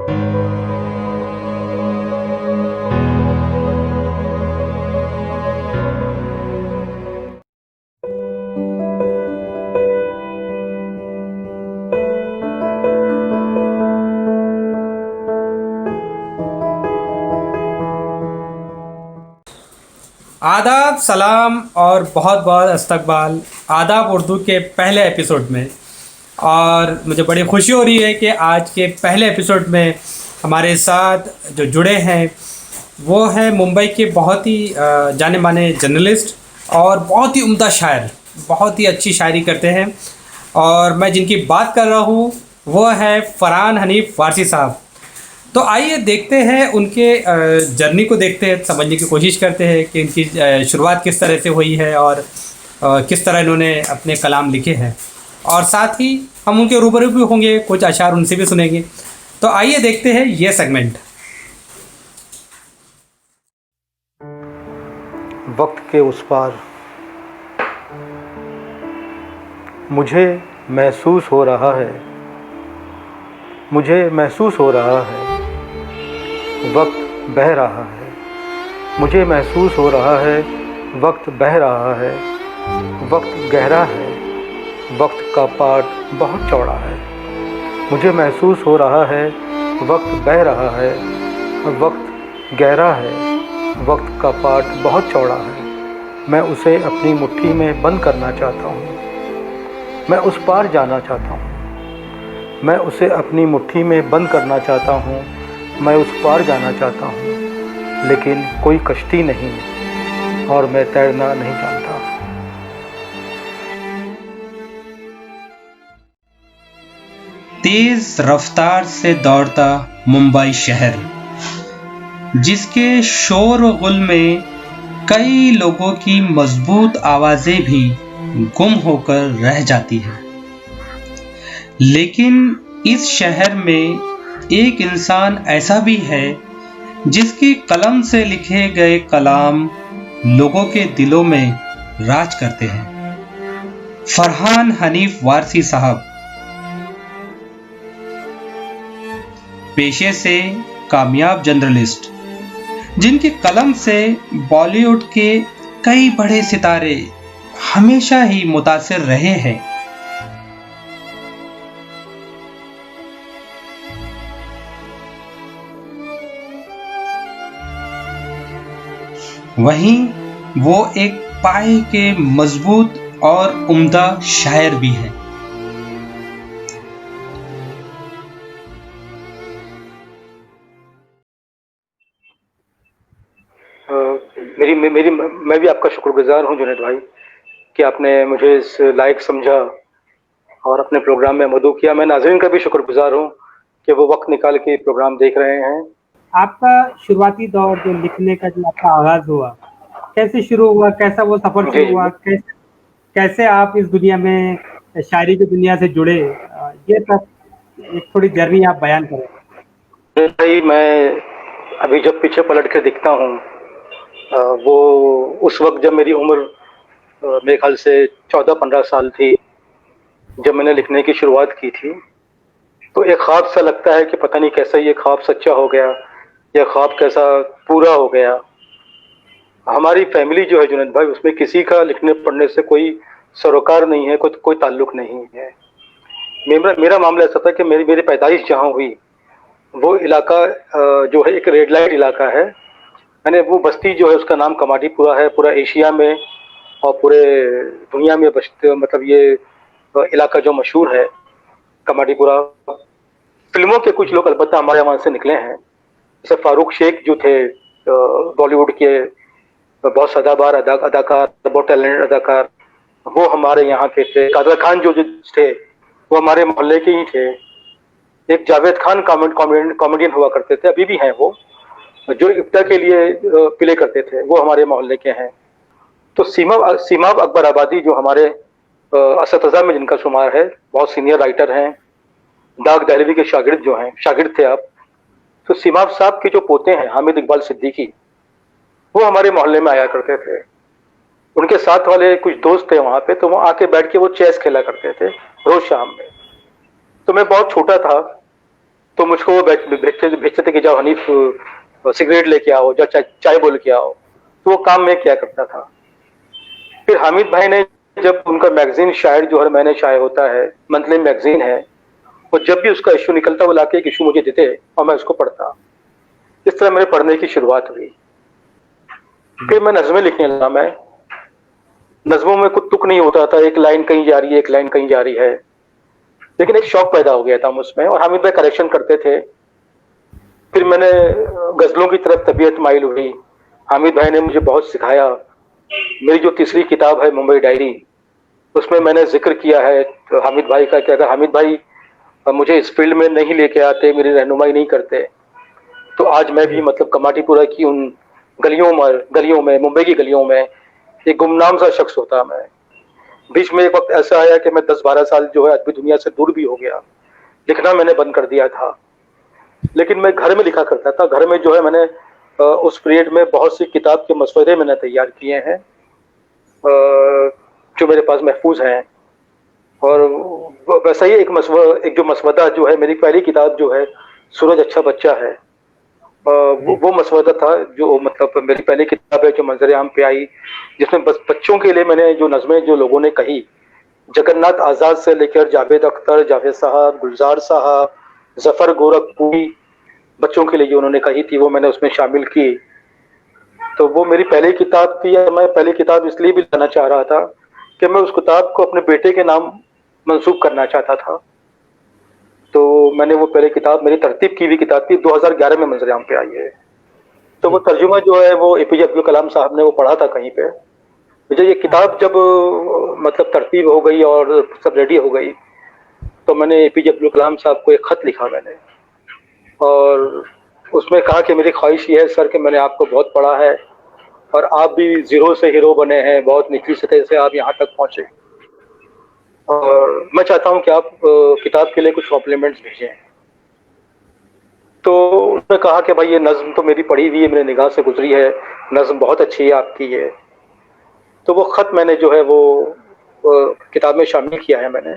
आदाब, सलाम और बहुत बहुत इस्तकबाल आदाब उर्दू के पहले एपिसोड में। और मुझे बड़ी खुशी हो रही है कि आज के पहले एपिसोड में हमारे साथ जो जुड़े हैं वो हैं मुंबई के बहुत ही जाने माने जर्नलिस्ट और बहुत ही उम्दा शायर, बहुत ही अच्छी शायरी करते हैं। और मैं जिनकी बात कर रहा हूँ वो है फरहान हनीफ वारसी साहब। तो आइए देखते हैं उनके जर्नी को, देखते हैं, समझने की कोशिश करते हैं कि इनकी शुरुआत किस तरह से हुई है और किस तरह इन्होंने अपने कलाम लिखे हैं। और साथ ही हम उनके रूबरू भी होंगे, कुछ अशार उनसे भी सुनेंगे। तो आइए देखते हैं ये सेगमेंट। वक्त के उस पार मुझे महसूस हो रहा है, मुझे महसूस हो रहा है, वक्त बह रहा है, मुझे महसूस हो रहा है, वक्त बह रहा है, वक्त गहरा है, वक्त का पाठ बहुत चौड़ा है। मुझे महसूस हो रहा है, वक्त बह रहा है, वक्त गहरा है, वक्त का पाठ बहुत चौड़ा है। मैं उसे अपनी मुट्ठी में बंद करना चाहता हूँ, मैं उस पार जाना चाहता हूँ, मैं उसे अपनी मुट्ठी में बंद करना चाहता हूँ, मैं उस पार जाना चाहता हूँ, लेकिन कोई कश्ती नहीं और मैं तैरना नहीं जानता। तेज रफ्तार से दौड़ता मुंबई शहर, जिसके शोर व गुल में कई लोगों की मजबूत आवाजें भी गुम होकर रह जाती हैं। लेकिन इस शहर में एक इंसान ऐसा भी है जिसकी कलम से लिखे गए कलाम लोगों के दिलों में राज करते हैं। फरहान हनीफ वारसी साहब पेशे से कामयाब जर्नलिस्ट, जिनकी कलम से बॉलीवुड के कई बड़े सितारे हमेशा ही मुतासिर रहे हैं। वहीं वो एक पाए के मजबूत और उम्दा शायर भी हैं। मैं भी आपका शुक्रगुजार हूँ जुनैद भाई कि आपने मुझे इस लायक समझा और अपने प्रोग्राम में मदऊ किया। मैं नाज़रीन का भी शुक्रगुजार हूँ कि वो वक्त निकाल के प्रोग्राम देख रहे हैं। आपका शुरुआती दौर जो लिखने का, जो आपका आगाज हुआ, कैसे शुरू हुआ, कैसा वो सफर शुरू हुआ, कैसे आप इस दुनिया में, शायरी की दुनिया से जुड़े, ये सब एक थोड़ी जर्नी आप बयान करें। भाई मैं अभी जब पीछे पलट के दिखता हूँ, वो उस वक्त जब मेरी उम्र मेरे ख्याल से 14-15 साल थी, जब मैंने लिखने की शुरुआत की थी, तो एक ख्वाब सा लगता है कि पता नहीं कैसा ये ख्वाब सच्चा हो गया, यह ख्वाब कैसा पूरा हो गया। हमारी फैमिली जो है जुनैद भाई, उसमें किसी का लिखने पढ़ने से कोई सरोकार नहीं है, कोई ताल्लुक नहीं है। मेरा मामला ऐसा था कि मेरी पैदाइश जहाँ हुई वो इलाका जो है एक रेड लाइट इलाका है। मैंने वो बस्ती जो है उसका नाम कमाटीपुरा है। पूरा एशिया में और पूरे दुनिया में बस्ती, मतलब ये इलाका जो मशहूर है कमाटीपुरा। फिल्मों के कुछ लोग अलबत्ता हमारे वहाँ से निकले हैं, जैसे फारूक शेख जो थे बॉलीवुड के बहुत सदाबहार अदाकार, बहुत टैलेंटेड अदाकार, वो हमारे यहाँ के थे। कादर खान जो थे वो हमारे मोहल्ले के ही थे। एक जावेद खान कॉमेडियन हुआ करते थे, अभी भी हैं वो, जो इफ्ता के लिए प्ले करते थे, वो हमारे मोहल्ले के हैं। तो सीमाब अकबर आबादी जो हमारे असतज़ा में जिनका शुमार है, बहुत सीनियर राइटर हैं, दाग दहलवी के शागिर्द थे आप। तो सीमाब साहब के जो पोते हैं हामिद इकबाल सिद्दीकी, वो हमारे मोहल्ले में आया करते थे। उनके साथ वाले कुछ दोस्त थे वहाँ पे, तो वो आके बैठ के वो चेस खेला करते थे रोज शाम में। तो मैं बहुत छोटा था, तो मुझको वो भेजते थे कि जाओ हनीफ सिगरेट लेके आओ, जाओ चाय बोल के आओ। तो वो काम मैं क्या करता था। फिर हामिद भाई ने जब उनका मैगजीन शायर जो हर महीने शाये होता है, मंथली मैगजीन है, वो जब भी उसका इशू निकलता वो लाके एक इशू मुझे देते और मैं उसको पढ़ता। इस तरह मेरे पढ़ने की शुरुआत हुई। फिर मैं नज़में लिखने लगा। मैं नज़मों में कुछ तुक नहीं होता था, एक लाइन कहीं जा रही है, एक लाइन कहीं जा रही है, लेकिन एक शौक पैदा हो गया था मुझमें और हामिद भाई करेक्शन करते थे। फिर मैंने गज़लों की तरफ तबीयत माइल हुई। हामिद भाई ने मुझे बहुत सिखाया। मेरी जो तीसरी किताब है मुंबई डायरी, उसमें मैंने जिक्र किया है तो हामिद भाई का कि अगर हामिद भाई मुझे इस फील्ड में नहीं लेके आते, मेरी रहनुमाई नहीं करते, तो आज मैं भी मतलब कमाटीपुरा की उन गलियों में मुंबई की गलियों में एक गुमनाम सा शख्स होता। मैं बीच में एक वक्त ऐसा आया कि मैं 10-12 साल जो है अदबी दुनिया से दूर भी हो गया। लिखना मैंने बंद कर दिया था, लेकिन मैं घर में लिखा करता था। घर में जो है मैंने उस पीरियड में बहुत सी किताब के मसवदे मैंने तैयार किए हैं जो मेरे पास महफूज हैं। और वैसा ही एक जो मसवदा जो है, मेरी पहली किताब जो है सूरज अच्छा बच्चा है, वो मसवदा था जो मतलब मेरी पहली किताब है जो मंजर आम पे आई, जिसमें बस बच्चों के लिए मैंने जो नज़में जो लोगों ने कही, जगन्नाथ आज़ाद से लेकर जावेद अख्तर, जावेद साहब, गुलजार साहब, जफर गोरखपुरी, बच्चों के लिए जो उन्होंने कही थी वो मैंने उसमें शामिल की। तो वो मेरी पहली किताब थी। मैं पहली किताब इसलिए भी लाना चाह रहा था कि मैं उस किताब को अपने बेटे के नाम मंसूब करना चाहता था। तो मैंने वो पहली किताब, मेरी तरतीब की हुई किताब थी, 2011 में मंजर आम पे आई है। तो वो तर्जुमा जो है वो एपीजे अब्दुल कलाम साहब ने वो पढ़ा था कहीं पे। मुझे ये किताब जब मतलब तरतीब हो गई और सब रेडी हो गई, तो मैंने एपीजे अब्दुल कलाम साहब को एक खत लिखा मैंने, और उसमें कहा कि मेरी ख्वाहिश ये है सर कि मैंने आपको बहुत पढ़ा है और आप भी जीरो से हीरो बने हैं, बहुत निचली सतह से आप यहाँ तक पहुँचे, और मैं चाहता हूँ कि आप किताब के लिए कुछ कॉम्प्लीमेंट्स भेजें। तो उसने कहा कि भाई ये नज़्म तो मेरी पढ़ी हुई है, मेरे निगाह से गुजरी है, नज़्म बहुत अच्छी है आपकी ये। तो वो ख़त मैंने जो है वो किताब में शामिल किया है मैंने,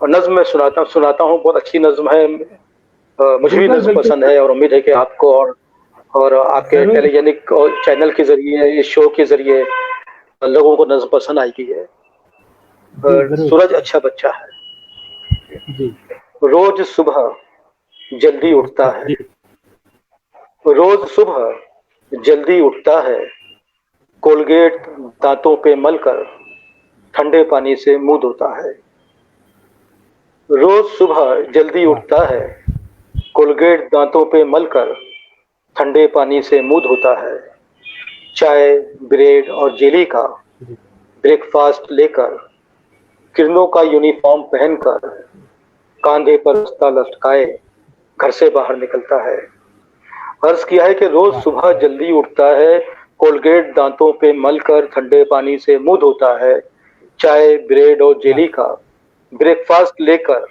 और नज़्म में सुनाता हूँ। बहुत अच्छी नज़्म है, मुझे भी नज़्म पसंद है और उम्मीद है कि आपको और आपके टेलीजेनिक और चैनल के ज़रिए, इस शो के ज़रिए लोगों को नज़्म पसंद आएगी है। सूरज अच्छा बच्चा है। रोज सुबह जल्दी उठता है, रोज सुबह जल्दी उठता है, कोलगेट दांतों पे मलकर ठंडे पानी से मुंह धोता है। रोज सुबह जल्दी उठता है, कोलगेट दांतों पे मलकर ठंडे पानी से मुंह धोता है। चाय, ब्रेड और जेली का ब्रेकफास्ट लेकर, किरणों का यूनिफॉर्म पहनकर, कांधे पर बस्ता लटकाए घर से बाहर निकलता है। अर्ज किया है कि रोज सुबह जल्दी उठता है, कोलगेट दांतों पे मलकर ठंडे पानी से मुंह धोता है, चाय, ब्रेड और जेली का ब्रेकफास्ट लेकर,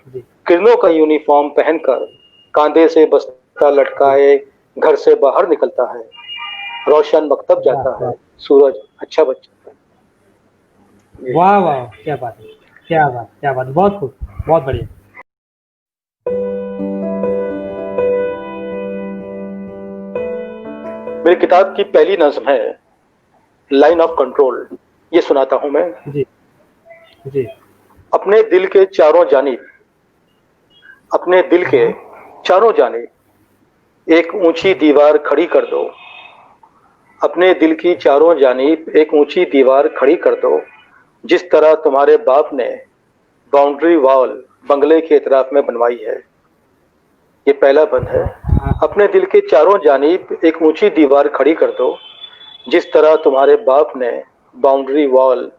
किरणों का यूनिफॉर्म पहनकर, कांधे से बस्ता लटकाए घर से बाहर निकलता है। रोशन मकतब जाता है, सूरज अच्छा बच्चा है। वाह वाह, क्या बात है, क्या बात, क्या बात, बहुत खूब, बहुत बढ़िया। मेरी किताब की पहली नज़्म है लाइन ऑफ कंट्रोल, ये सुनाता हूं मैं। जी जी। अपने दिल के चारों जानिब, अपने दिल के चारों जानिब एक ऊंची दीवार खड़ी कर दो, अपने दिल की चारों जानिब एक ऊंची दीवार खड़ी कर दो, जिस तरह तुम्हारे बाप ने बाउंड्री वॉल बंगले के इतराफ में बनवाई है। ये पहला बंद है। अपने दिल के चारों जानिब एक ऊंची दीवार खड़ी कर दो, जिस तरह तुम्हारे बाप ने बाउंड्री वॉल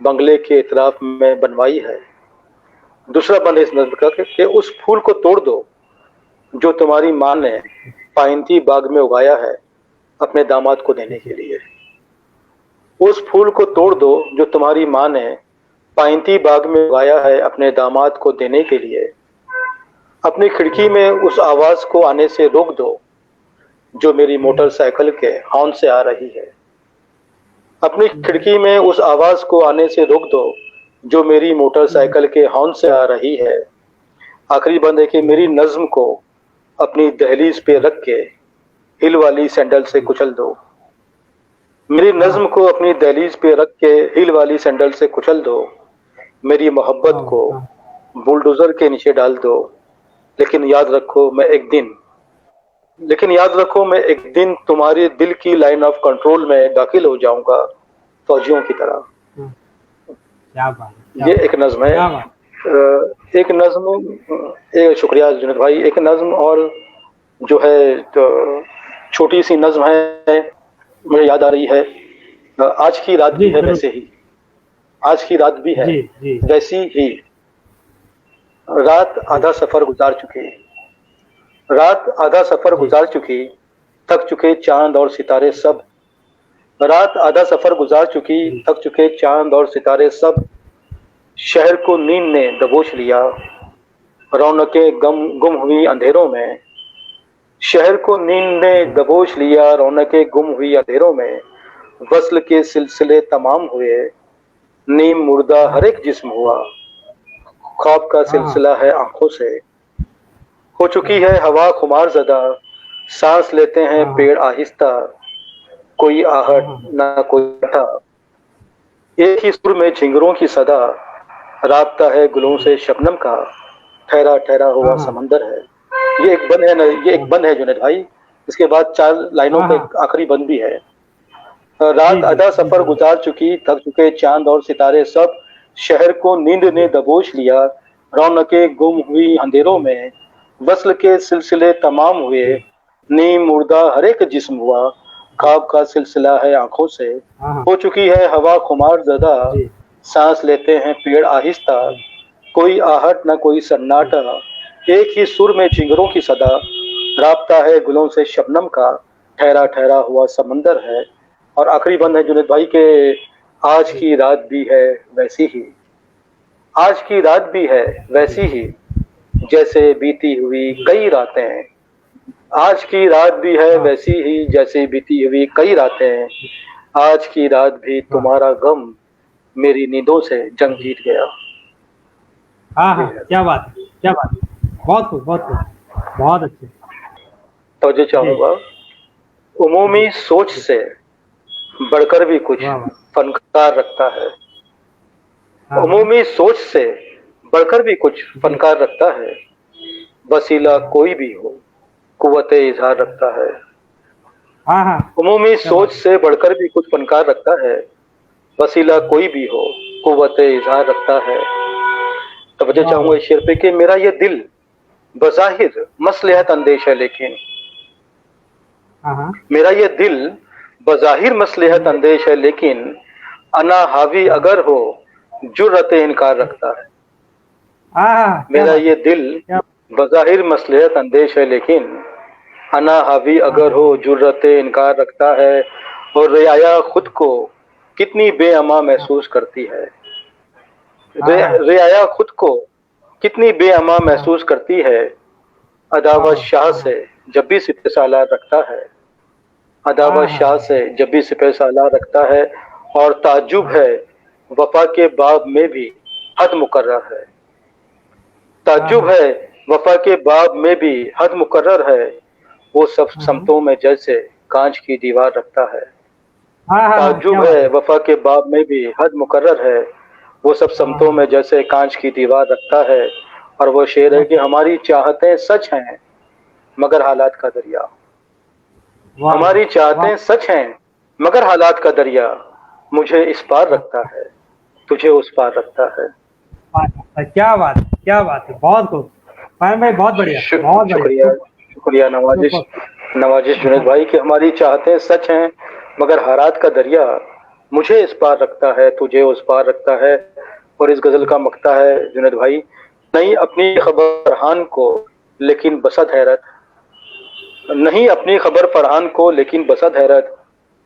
बंगले के इतराफ में बनवाई है। दूसरा बंद इस नज़्म का कि उस फूल को तोड़ दो जो तुम्हारी माँ ने पाइंती बाग में उगाया है अपने दामाद को देने के लिए। उस फूल को तोड़ दो जो तुम्हारी माँ ने पाइंती बाग में उगाया है अपने दामाद को देने के लिए। अपनी खिड़की में उस आवाज को आने से रोक दो जो मेरी मोटरसाइकिल के हॉर्न से आ रही है। अपनी खिड़की में उस आवाज को आने से रोक दो जो मेरी मोटरसाइकिल के हॉर्न से आ रही है। आखिरी बंद है कि मेरी नज्म को अपनी दहलीज पे रख के हिल वाली सैंडल से कुचल दो। मेरी नज्म को अपनी दहलीज पे रख के हिल वाली सैंडल से कुचल दो। मेरी मोहब्बत को बुलडोजर के नीचे डाल दो। लेकिन याद रखो मैं एक दिन तुम्हारे दिल की लाइन ऑफ कंट्रोल में दाखिल हो जाऊंगा, फौजियों की तरह। क्या बात ये एक नज्म है। एक नज्म, शुक्रिया जुनेद भाई। एक नज्म और जो है तो छोटी सी नज्म है, मुझे याद आ रही है। आज की रात भी है वैसे ही, आज की रात भी है वैसी ही। रात आधा सफर गुजार चुकी, थक चुके चांद और सितारे सब। रात आधा सफर गुजार चुकी, थक चुके चांद और सितारे सब। शहर को नींद ने दबोच लिया, रौनकें गुम हुई अंधेरों में। शहर को नींद ने दबोच लिया, रौनकें गुम हुई अंधेरों में। वस्ल के सिलसिले तमाम हुए, नीम मुर्दा हर एक जिस्म हुआ। ख्वाब का सिलसिला है आंखों से, हो चुकी है हवा खुमार ज़दा। सांस लेते हैं पेड़ आहिस्ता, कोई आहट ना कोई था। एक ही सुर में झिंगरों की सदा, राबता है गुलों से शबनम का। ठहरा ठहरा हुआ समंदर है। ये एक बंद है जुनेद भाई। इसके बाद 4 लाइनों पे आखिरी बंद भी है। रात आधा सफर गुजार चुकी, थक चुके चांद और सितारे सब। शहर को नींद ने दबोच लिया, रौनकें गुम हुई अंधेरों में। वस्ल के सिलसिले तमाम हुए, नीम मुर्दा हर एक जिस्म हुआ। ख्वाब का सिलसिला है आंखों से, हो चुकी है हवा खुमार ज़दा। सांस लेते हैं पेड़ आहिस्ता, कोई आहट न कोई सन्नाटा। एक ही सुर में झिंगरों की सदा, राबता है गुलों से शबनम का। ठहरा ठहरा हुआ समंदर है। और आखिरी बंद है जुनेद भाई के, आज की रात भी है वैसी ही। आज की रात भी है वैसी ही, जैसे बीती हुई कई रातें। आज की रात भी है वैसी ही, जैसे बीती हुई कई रातें। आज की रात भी तुम्हारा गम मेरी नींदों से जंग जीत गया। हाँ, क्या बात है, क्या बात है। बहुत खूब, बहुत अच्छे। तो चाहूंगा, उमूमी सोच से बढ़कर भी कुछ फनकार रखता है। उमूमी सोच से बढ़कर भी कुछ फनकार रखता है। वसीला कोई भी हो, कुव्वते इजहार रखता है। उमूमी सोच से बढ़कर भी कुछ फनकार रखता है। वसीला कोई भी हो, कुव्वते इजहार रखता है। तवज्जो चाहूंगा इस शेर पे कि मेरा ये दिल बज़ाहिर मसलहत अंदेश है, लेकिन मेरा ये दिल बज़ाहिर मसलहत अंदेश है, लेकिन अना हावी अगर हो जुर्रते इनकार रखता है। मेरा ये दिल बज़ाहिर मसलहत अंदेश है, लेकिन अना हावी अगर हो जुर्रते इनकार रखता है। और रियाया खुद को कितनी बेअमा महसूस करती है। रियाया खुद को कितनी बेअमा महसूस करती है। अदावत शाह से जब भी सिपह सालार रखता है। अदावत शाह से जब भी सिपह सालार रखता है। और ताज्जुब है वफा के बाब में भी हद मुकर्रर है। ताज्जुब है वफा के बाब में भी हद मुकर्रर है। वो सब समतों में जैसे कांच की दीवार रखता है। ताज्जुब है वफा के बाब में भी हद मुकर्रर है। वो सब समतों में जैसे कांच की दीवार रखता है। और वो शेर है कि हमारी चाहतें सच हैं मगर हालात का दरिया। हमारी चाहतें सच हैं मगर हालात का दरिया। मुझे इस पार रखता है, तुझे उस पार रखता है। क्या बात है, बहुत खूब भाई, बहुत बढ़िया। शुक्रिया नवाजिश जुनेद भाई कि हमारी चाहतें सच हैं मगर हालात का दरिया। मुझे इस पार रखता है, तुझे उस पार रखता है। और इस गजल का मक्ता है जुनेद भाई, नहीं अपनी खबर फरहान को लेकिन बसत हैरत। नहीं अपनी खबर फरहान को लेकिन बसत हैरत।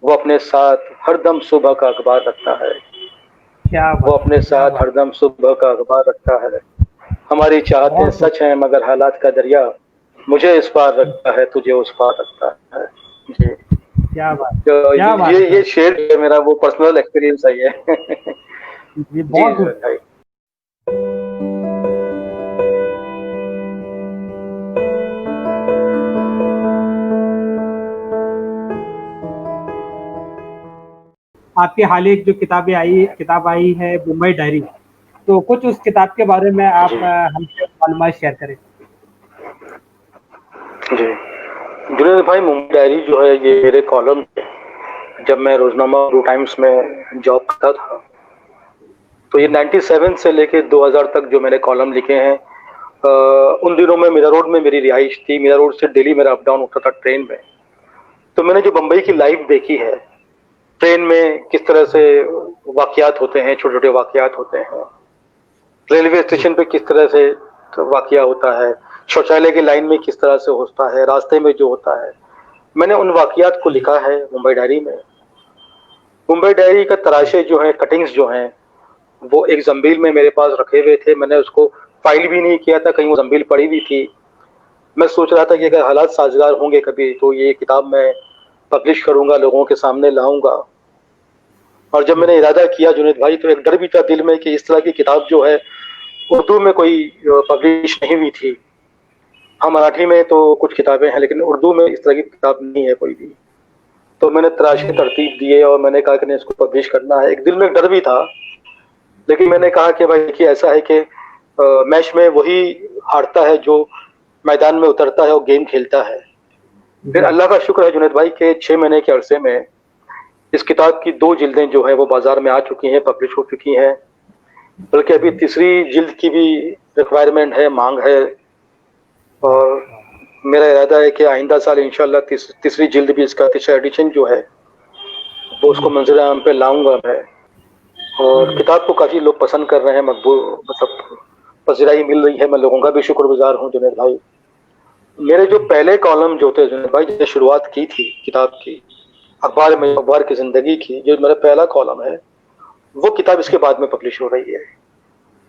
वो अपने साथ हरदम सुबह का अखबार रखता है। वो अपने साथ हरदम सुबह का अखबार रखता है। हमारी चाहतें सच हैं मगर हालात का दरिया। मुझे इस पार रखता है, तुझे उस पार रखता है। जी क्या बात, तो ये शेर मेरा वो पर्सनल एक्सपीरियंस है ये। बहुत आपकी हाल ही जो किताब आई है मुंबई डायरी, तो कुछ उस किताब के बारे में आप जी हमसे मालूमात शेयर करें। जी जुनेद भाई, मुंबई डायरी जो है ये मेरे कॉलम थे जब मैं रोजनामा उर्दू टाइम्स में जॉब करता था। तो ये 97 से लेके 2000 तक जो मैंने कॉलम लिखे हैं, उन दिनों में मीरा रोड में मेरी रिहाइश थी। मीरा रोड से डेली मेरा अप डाउन होता था ट्रेन में। तो मैंने जो बम्बई की लाइफ देखी है, ट्रेन में किस तरह से वाकयात होते हैं, छोटे छोटे वाकयात होते हैं, रेलवे स्टेशन पे किस तरह से वाकया होता है, शौचालय की लाइन में किस तरह से होता है, रास्ते में जो होता है, मैंने उन वाकयात को लिखा है मुंबई डायरी में। मुंबई डायरी का तराशे जो है, कटिंग्स जो हैं, वो एक जंबील में मेरे पास रखे हुए थे। मैंने उसको फाइल भी नहीं किया था, कहीं वो जंबील पड़ी हुई थी। मैं सोच रहा था कि अगर हालात साजगार होंगे कभी तो ये किताब मैं पब्लिश करूंगा, लोगों के सामने लाऊंगा। और जब मैंने इरादा किया जुनेद भाई, तो एक डर भी था दिल में कि इस तरह की किताब जो है उर्दू में कोई पब्लिश नहीं हुई थी। हाँ, मराठी में तो कुछ किताबें हैं, लेकिन उर्दू में इस तरह की किताब नहीं है कोई भी। तो मैंने तराशे तरतीब दिए और मैंने कहा कि नहीं, इसको पब्लिश करना है। एक दिल में एक डर भी था, लेकिन मैंने कहा कि भाई देखिए, ऐसा है कि मैच में वही हारता है जो मैदान में उतरता है और गेम खेलता है। फिर अल्लाह का शुक्र है जुनेद भाई के 6 महीने के अरसे में इस किताब की 2 जिल्दें जो है वो बाजार में आ चुकी हैं, पब्लिश हो चुकी हैं। बल्कि अभी तीसरी जिल्द की भी रिक्वायरमेंट है, मांग है। और मेरा इरादा है कि आइंदा साल इंशाल्लाह तीसरी जिल्द भी, इसका तीसरा एडिशन जो है वो उसको मंजर आम पे लाऊंगा मैं। और किताब को काफ़ी लोग पसंद कर रहे हैं, मकबूल मतलब पसीराई मिल रही है। मैं लोगों का भी शुक्रगुजार हूँ जुनेद भाई। मेरे जो पहले कॉलम जो थे जुनेद भाई, जिसने शुरुआत की थी किताब की, अखबार में, अखबार की ज़िंदगी की, जो मेरा पहला कॉलम है, वो किताब इसके बाद में पब्लिश हो रही है।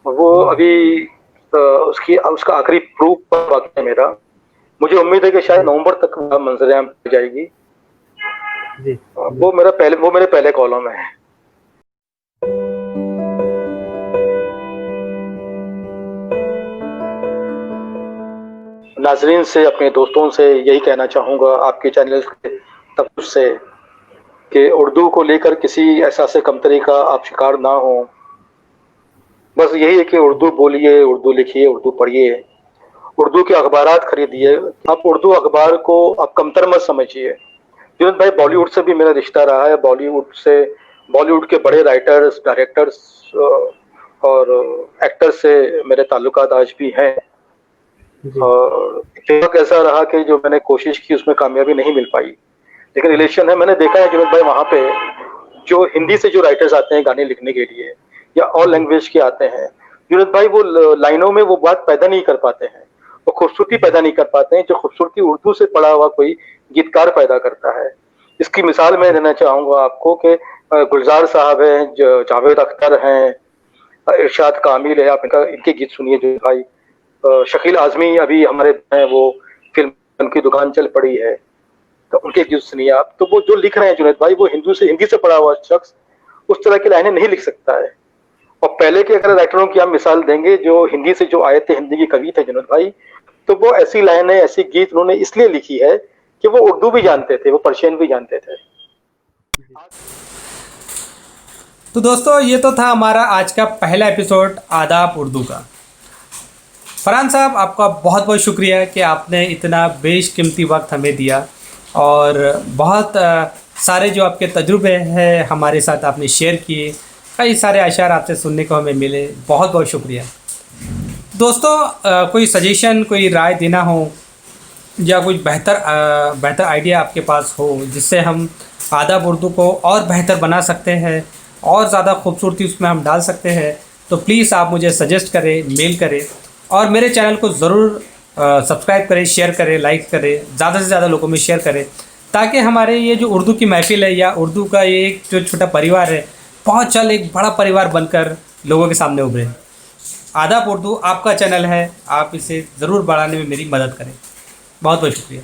वो अभी उसका आखिरी प्रूफ बाकी है मेरा। मुझे उम्मीद है कि शायद नवंबर तक मंजर आम पे जाएगी। वो मेरे पहले कॉलम है। नाजरीन से, अपने दोस्तों से यही कहना चाहूँगा, आपके चैनल के तवज्जो से, कि उर्दू को लेकर किसी एहसास कमतरी का आप शिकार ना हो। बस यही है कि उर्दू बोलिए, उर्दू लिखिए, उर्दू पढ़िए, उर्दू के अखबारात खरीदिए। आप उर्दू अखबार को आप कमतर मत समझिए। जुनेद भाई, बॉलीवुड से भी मेरा रिश्ता रहा है। बॉलीवुड के बड़े राइटर्स, डायरेक्टर्स और एक्टर्स से मेरे ताल्लुकात आज भी हैं। और एक ऐसा रहा कि जो मैंने कोशिश की उसमें कामयाबी नहीं मिल पाई, लेकिन रिलेशन है। मैंने देखा है जुनेद भाई, वहाँ पे जो हिंदी से जो राइटर्स आते हैं गाने लिखने के लिए, या और लैंग्वेज के आते हैं, जुनेद भाई वो लाइनों में वो बात पैदा नहीं कर पाते हैं, वो खूबसूरती पैदा नहीं कर पाते हैं जो खूबसूरती उर्दू से पढ़ा हुआ कोई गीतकार पैदा करता है। इसकी मिसाल मैं देना चाहूँगा आपको कि गुलजार साहब हैं, जावेद अख्तर हैं, इरशाद कामिल है, आप इनके गीत सुनिए जो भाई। शकील आजमी अभी हमारे हैं, वो फिल्म उनकी दुकान चल पड़ी है, तो उनके गीत सुनिए आप। तो वो जो लिख रहे हैं जुनेद भाई, वो हिंदी से पढ़ा हुआ शख्स उस तरह की लाइनें नहीं लिख सकता है। और पहले के अगर राइटरों की आप मिसाल देंगे जो हिंदी से जो आए थे, हिंदी की कवि थे जुनेद भाई, तो वो ऐसी लाइनें, ऐसी गीत उन्होंने इसलिए लिखी है कि वो उर्दू भी जानते थे, वो पर्शियन भी जानते थे। तो दोस्तों, ये तो था हमारा आज का पहला एपिसोड आदाब उर्दू का। फरहान साहब, आपका बहुत बहुत शुक्रिया कि आपने इतना बेशकीमती वक्त हमें दिया और बहुत सारे जो आपके तजुर्बे हैं हमारे साथ आपने शेयर किए। कई सारे अशार आपसे सुनने को हमें मिले, बहुत बहुत शुक्रिया। दोस्तों, कोई सजेशन, कोई राय देना हो या कुछ बेहतर आइडिया आपके पास हो जिससे हम आदाब उर्दू को और बेहतर बना सकते हैं और ज़्यादा खूबसूरती उसमें हम डाल सकते हैं, तो प्लीज़ आप मुझे सजेस्ट करें, मेल करें और मेरे चैनल को ज़रूर सब्सक्राइब करें, शेयर करें, लाइक करें, ज़्यादा से ज़्यादा लोगों में शेयर करें, ताकि हमारे ये जो उर्दू की महफ़िल है या उर्दू का ये एक जो छोटा परिवार है, बहुत जल्द एक बड़ा परिवार बनकर लोगों के सामने उभरे। आदाब उर्दू आपका चैनल है, आप इसे ज़रूर बढ़ाने में मेरी मदद करें। बहुत बहुत शुक्रिया।